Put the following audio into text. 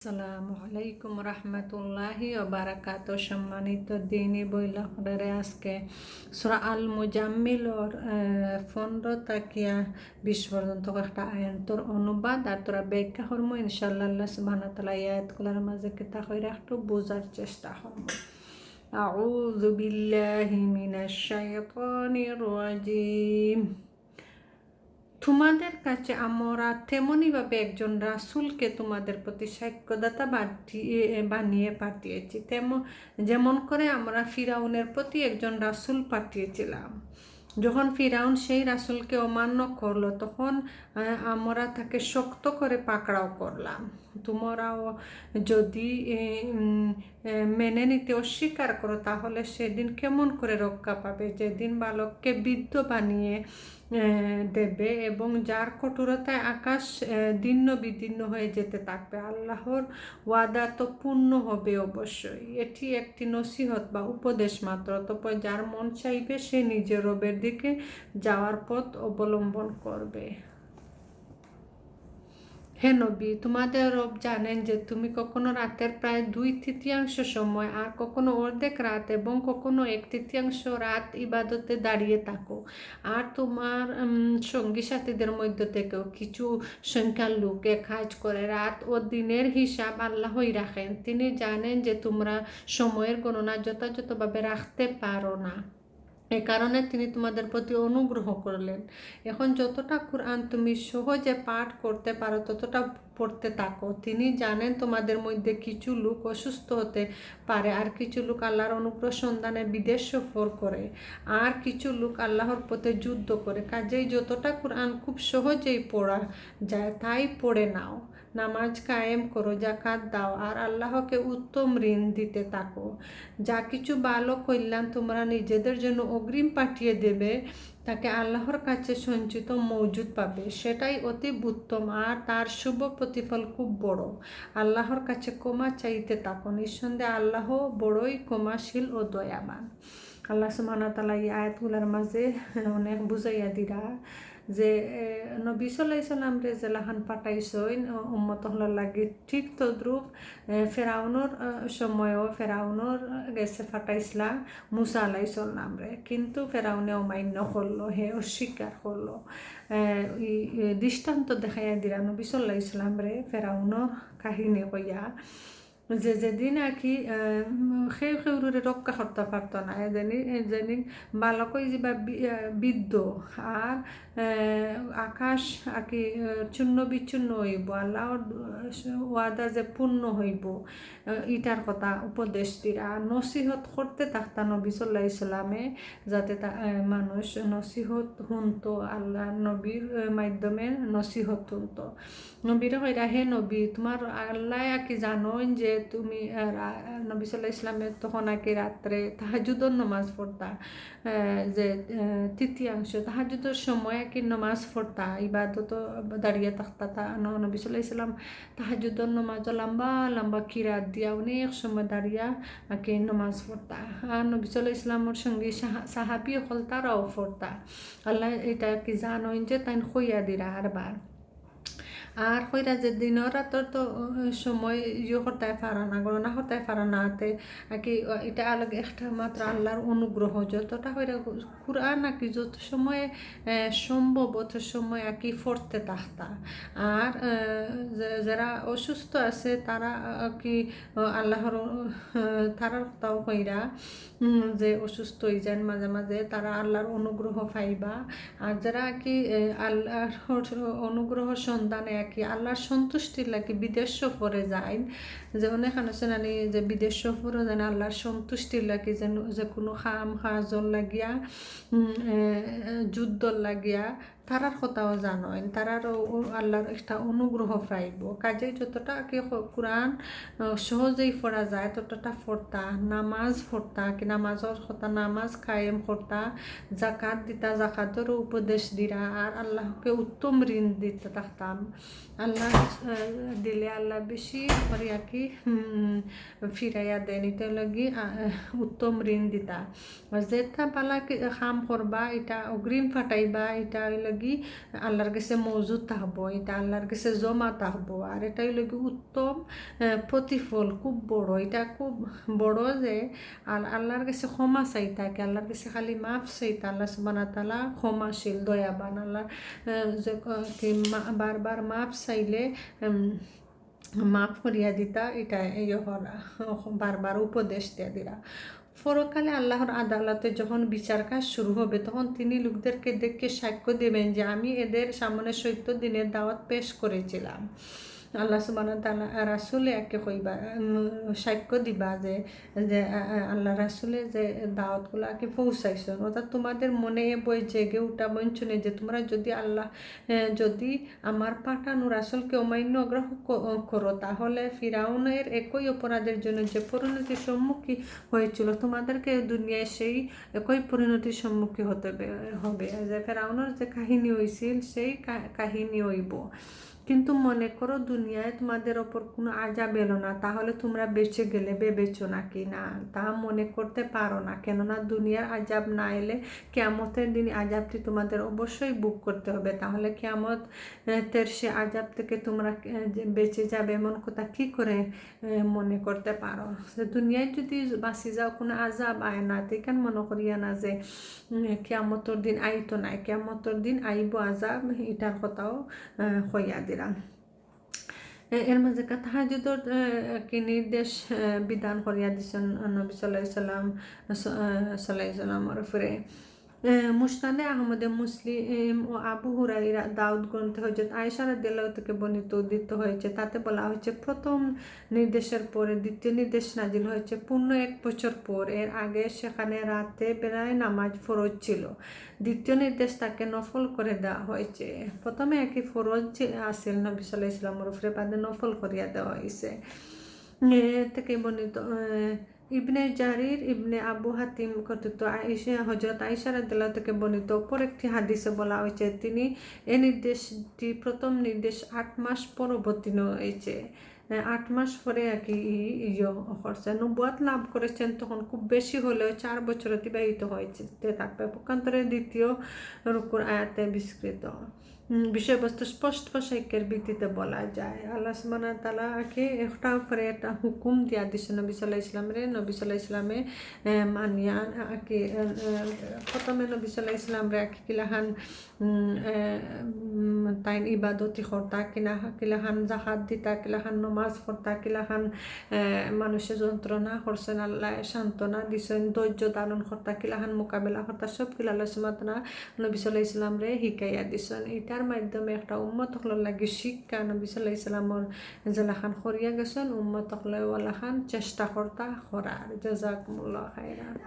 আসসালামু আলাইকুম রহমতুল্লাহি ও বারাকাতুহু। সম্মানিত দিনী বইলারে আজকে সূরা আল মুজাম্মিলর 15 তাকিয়া 20 পর্যন্ত একটা আয়াতর অনুবাদ আর তোরা ব্যাখ্যা করবো ইনশাআল্লাহ। আল্লাহ সুবহানাহু ওয়া তাআলা এই আয়াতগুলোর মাঝে কিতা কইরা একটু বোঝার চেষ্টা করব। আউযু বিল্লাহি মিনাশ শাইতানির রাজিম। তোমাদের কাছে আমরা তেমনইভাবে একজন রাসূলকে তোমাদের প্রতি সাক্ষ্যদাতা বানিয়ে পাঠিয়েছি, যেমন করে আমরা ফিরাউনের প্রতি একজন রাসূল পাঠিয়েছিলাম। যখন ফিরাউন সেই রাসূলকে অমান্য করলো তখন আমরা তাকে শক্ত করে পাকড়াও করলাম। তোমরাও যদি মেনে নিতে অস্বীকার করো তাহলে সেদিন কেমন করে রক্ষা পাবে, যেদিন বালককে বৃদ্ধ বানিয়ে দেবে এবং যার কঠোরতায় আকাশ দীর্ণ বিদীর্ণ হয়ে যেতে থাকবে। আল্লাহর ওয়াদা তো পূর্ণ হবে অবশ্যই। এটি একটি নসিহত বা উপদেশ মাত্র। অতঃপর যার মন চাইবে সে নিজের রবের দিকে যাওয়ার পথ অবলম্বন করবে। হে নবী, তোমাদের রব জানেন যে তুমি কখনো রাতের প্রায় 2/3 সময় আর কখনো অর্ধেক রাত এবং কখনো 1/3 রাত ইবাদতে দাঁড়িয়ে থাকো। আর তোমার সঙ্গী সাথীদের মধ্য থেকেও কিছু সংখ্যার লোকে কাজ করে। রাত ও দিনের হিসাব আল্লাহই রাখেন। তিনি জানেন যে তোমরা সময়ের গণনা যথাযথভাবে রাখতে পারো না, এ কারণে তিনি তোমাদের প্রতি অনুগ্রহ করলেন। এখন যতটা কোরআন তুমি সহজে পাঠ করতে পারো ততটা পড়তে থাকো। তিনি জানেন তোমাদের মধ্যে কিছু লোক অসুস্থ হতে পারে, আর কিছু লোক আল্লাহর অনুগ্রহ সন্ধানে বিদেশ সফর করে, আর কিছু লোক আল্লাহর পথে যুদ্ধ করে। কাজেই যতটা কোরআন খুব সহজেই পড়া যায় তাই পড়ে নাও। নামাজ কায়েম করো, জাকাত দাও, আর আল্লাহকে উত্তম ঋণ দিতে থাকো। যা কিছু ভালো কল্যাণ তোমরা নিজেদের জন্য অগ্রিম পাঠিয়ে দেবে তাকে আল্লাহর কাছে সঞ্চিত মজুদ পাবে, সেটাই অতি উত্তম আর তার শুভ প্রতিফল খুব বড়। আল্লাহর কাছে ক্ষমা চাইতে থাকো, নিঃসন্দেহে আল্লাহ বড়ই ক্ষমাশীল ও দয়াবান। আল্লাহ সুবহানাহু ওয়া তাআলা এই আয়াতগুলোর মাঝে অনেক বুঝাইয়া দিরা যে নবী সাল্লাল্লাহু আলাইহি সাল্লাম রে জেলাহান পাঠাইছেন উম্মত হলার লাগে, ঠিক তদ্রুপ ফেরাউনের সময়ও ফেরাউনের গেছে পাঠাইছিলা মুসা আলাইহিস সালাম রে, কিন্তু ফেরাউনে অমান্য করলো, হে অস্বীকার করলো। দৃষ্টান্ত দেখাইয়া দিরা নবী সাল্লাল্লাহু আলাইহি সাল্লাম রে ফেরাউনের কাহিনী কইয়া যে যেদিন আর কি সেউরে রক্ষা করতে পারতো না, যেদিন বালকই যা বৃদ্ধ আর আকাশ আর কি চূর্ণ বিচ্ছুন্ন হইব, আল্লাহর ওয়াদা যে পূর্ণ হইব ইটার কথা উপদেশ দিরা নসিহত করতে থাকতা নবী সাল্লাল্লাহু আলাইহি সাল্লামে, যাতে মানুষ নসিহত শুনতো, আল্লাহ নবীর মাধ্যমে নসিহত শুনতো। নবীরা কইরা, হে নবী, তোমার আল্লাহ আর কি জানোন যে তুমি নবী সাল্লাল্লাহু আলাইহি ইসলামের তখন আর কি রাত্রে তাহাজ্জুদের নামাজ পড়তা, যে তৃতীয়াংশ তাহাজ্জুদের সময় আর কি নামাজ পড়তা, ইবাদত দাঁড়িয়ে থাকতা। নবী সাল্লাল্লাহু আলাইহি সাল্লাম তাহাজ্জুদের নামাজ লম্বা লম্বা কিরাত দিয়া অনেক সময় দাঁড়িয়া আর কি নামাজ পড়তা। আর নবী সাল্লাল্লাহু আলাইহি ইসলামের সঙ্গে সাহাবী হল তারাও পড়তা। আল্লাহ এটা কি জানোন যে তাই কইয়া দিরা আর কইরা যে দিনের রাতর তো সময় করতে পারা না, গণনা করতে পারা না, আর কি এটা আলাদা একটা মাত্র আল্লাহর অনুগ্রহ। যতটা কইরা কোরআন আর কি যত সময় সম্ভব অত সময় আর কি পড়তে থাকতা। আর যারা অসুস্থ আছে তারা কি আল্লাহর তারার তাও কইরা যে অসুস্থ হয়ে যান মাঝে মাঝে, তারা আল্লাহর অনুগ্রহ পাইবা। আর যারা আর কি আল্লাহর অনুগ্রহ সন্ধানে আর কি আল্লাহর সন্তুষ্টির লাগে বিদেশ সফরে যায়, যে অনেক আলোচনা নেই যে বিদেশ সফরে যেন আল্লাহর সন্তুষ্টির লাগে, যেন যে কোনো খাম খাজল লাগিয়া যুদ্ধ লাগিয়া তারার কথাও জানেন, তারারও আল্লাহর একটা অনুগ্রহ পাইব। কাজেই যতটা কি কোরআন সহজেই পড়া যায় ততটা পড়তা, নামাজ পড়তা, কি নামাজের কথা নামাজ কায়েম করতা, জাকাত দিতা, জাকাতেরও উপদেশ দিরা, আর আল্লাহকে উত্তম ঋণ দিতে থাকতাম। আল্লাহ দিলে আল্লাহ বেশি করে আর কি ফিরাইয়া দেন, এটা লাগি উত্তম ঋণ দিতা। যেটা পালা কাম করবা এটা অগ্রিম ফাটাইবা, এটা লাগি লাগি আল্লাহর কাছে মজুদ থাকবো, এটা আল্লাহর কাছে জমা থাকবো। আর এটা হইল কি উত্তম প্রতিফল, খুব বড়, এটা খুব বড় যে আল্লাহর কাছে ক্ষমা চাইতাকে, আল্লাহর কাছে খালি মাফ চাইতা। আল্লাহ সুবহানাহু ওয়া তাআলা ক্ষমাশীল, দয়াবান। আল্লাহ যে বারবার মাফ চাইলে মাফ করিয়া দিতা, এটা এই বারবার উপদেশ দিয়া দিরা। পরকালে আল্লাহর আদালতে যখন বিচার কাজ শুরু হবে, তখন তিনি লোকদেরকে দেখে সাক্ষ্য দেবেন যে আমি এদের সামনে 70 দিনের দাওয়াত পেশ করেছিলাম। আল্লাহ সুবহানাহু ওয়া তাআলা রাসূলে একে কইবা, সাক্ষ্য দিবা যে আল্লাহ রাসূলে যে দাওয়াতগুলোকে পৌঁছাইছেন, অর্থাৎ তোমাদের মনে বই জেগে উঠা বঞ্চনে যে তোমরা যদি আমার পাঠানো রাসূলকে অমান্য করো, তাহলে ফিরাউনের একই অপরাধের জন্য যে পরিণতির সম্মুখীন হয়েছিল, তোমাদেরকে দুনিয়ায় সেই একই পরিণতির সম্মুখীন হতে হবে। যে ফিরাউনের যে কাহিনী হয়েছিল সেই কাহিনী হইব। কিন্তু মনে করো দুনিয়ায় তোমাদের ওপর কোনো আযাব এলো না, তাহলে তোমরা বেঁচে গেলে ভেবেছো নাকি? না, তা মনে করতে পারো না। কেননা দুনিয়ার আযাব না এলে কিয়ামতের দিন আযাবটি তোমাদের অবশ্যই ভোগ করতে হবে। তাহলে কিয়ামতের সে আযাব থেকে তোমরা বেঁচে যাবে এমন কথা কি করে মনে করতে পারো? দুনিয়ায় যদি বাঁচি যাও কোনো আযাব আয় না, তেখান মনে করিয়া না যে কিয়ামতের দিন আইতো নাই, কিয়ামতের দিন আইব আযাব, এটার কথাও হইয়া দিলাম। এর মাঝে তাহাজ্জুদের কি নির্দেশ বিধান করিয়া দিছেন নবী সাল্লাল্লাহু আলাইহি সাল্লামের উপরে। মুসনাদে আহমদে মুসলিম ও আবু হুরাইরা দাউদ গ্রন্থে হযরত আয়েশা রাদিয়াল্লাহু থেকে বর্ণিত উদ্ধৃত হয়েছে। তাতে বলা হয়েছে প্রথম নির্দেশের পরে দ্বিতীয় নির্দেশ নাজিল হয়েছে পূর্ণ 1 বছর পর। এর আগে সেখানে রাতে বেলায় নামাজ ফরজ ছিল। দ্বিতীয় নির্দেশ তাকে নফল করে দেওয়া হয়েছে। প্রথমে একই ফরজ আসিল নবী সাল্লাল্লাহু আলাইহি ওয়াসাল্লামের উপরে, বাদে নফল করিয়া দেওয়া হয়েছে। থেকে বর্ণিত ইবনে জারির ইবনে আবু হাতিম কর্তৃক হযরত আয়েশা রাদিয়াল্লাহু থেকে বর্ণিত অপর একটি হাদিসে বলা হয়েছে তিনি এই নির্দেশটি প্রথম নির্দেশ 8 মাস পর অবতীর্ণ হয়েছে। 8 মাস পরে আর কি করছেন, নবুয়ত লাভ করেছেন, তখন খুব বেশি হলেও 4 বছর অতিবাহিত হয়েছে থাকবে। পক্ষান্তরে দ্বিতীয় রুকুর আয়াতে বিস্কৃত বিষয়বস্তু স্পষ্ট সাক্ষ্যের ভিত্তিতে বলা যায়। আল্লাহ সুবহানাহু ওয়া তাআলাকে একটা পরে একটা হুকুম দিয়া দিছে নবী সাল্লাল্লাহু আলাইহি ওয়াসাল্লামের। নবী সাল্লাল্লাহু আলাইহি ওয়াসাল্লামে মানিয়া আকে প্রথমে নবী সাল্লাল্লাহু আলাইহি ওয়াসাল্লামরে কিলাহান তাইন ইবাদতি করতা, কিলাহান যাকাত দিতা, কিলাহান নামাজ পড়তা, কিলাহান মানুষের যন্ত্রণা করছেন আল্লাহ সান্ত্বনা দিছেন, ধৈর্য ধারণ করতা, কিলাহান মোকাবেলা করতা, সব কিলা আল্লাহ সুবহানাহু ওয়া তাআলা নবী সাল্লাল্লাহু আলাইহি ওয়াসাল্লামরে শিখাইয়া দিছেন। এটার মাধ্যমে একটা উম্মত হকলের লাগি শিক্ষা নবী সাল্লাল্লাহু আলাইহি ওয়াসাল্লামর জেলাখান করিয়া গেছেন, উম্মত হকলে ওয়ালাখান চেষ্টা করতা করার। জাযাকুমুল্লাহ খাইরান।